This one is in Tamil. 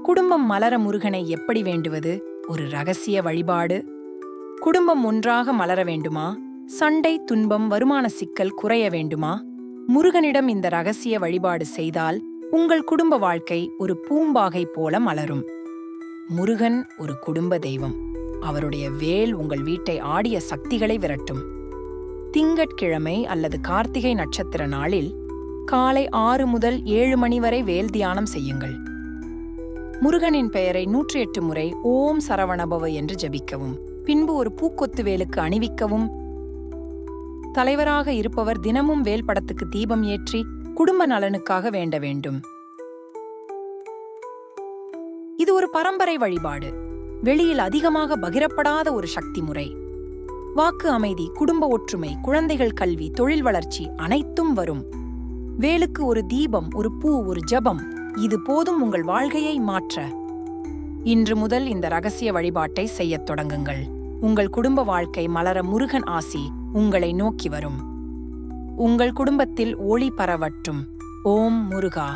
குடும்பம் மலர முருகனை எப்படி வேண்டுவது? ஒரு ரகசிய வழிபாடு. குடும்பம் ஒன்றாக மலர வேண்டுமா? சண்டை, துன்பம், வருமான சிக்கல் குறைய வேண்டுமா? முருகனிடம் இந்த ரகசிய வழிபாடு செய்தால் உங்கள் குடும்ப வாழ்க்கை ஒரு பூம்பாகை போல மலரும். முருகன் ஒரு குடும்ப தெய்வம். அவருடைய வேல் உங்கள் வீட்டை ஆடிய சக்திகளை விரட்டும். திங்கட்கிழமை அல்லது கார்த்திகை நட்சத்திர நாளில் காலை 6 முதல் 7 மணி வரை வேல் தியானம் செய்யுங்கள். முருகனின் பெயரை 108 முறை ஓம் சரவணபவ என்று ஜபிக்கவும். பின்பு ஒரு பூக்கொத்து வேலுக்கு அணிவிக்கவும். தலைவராக இருப்பவர் தினமும் வேல் படத்துக்கு தீபம் ஏற்றி குடும்ப நலனுக்காக வேண்ட வேண்டும். இது ஒரு பரம்பரை வழிபாடு. வெளியில் அதிகமாக பகிரப்படாத ஒரு சக்தி முறை. வாக்கு அமைதி, குடும்ப ஒற்றுமை, குழந்தைகள் கல்வி, தொழில் வளர்ச்சி அனைத்தும் வரும். வேலுக்கு ஒரு தீபம், ஒரு பூ, ஒரு ஜபம், இது போதும் உங்கள் வாழ்க்கையை மாற்ற. இன்று முதல் இந்த ரகசிய வழிபாட்டை செய்யத் தொடங்குங்கள். உங்கள் குடும்ப வாழ்க்கை மலர முருகன் ஆசி உங்களை நோக்கி வரும். உங்கள் குடும்பத்தில் ஒளி பரவட்டும். ஓம் முருகா.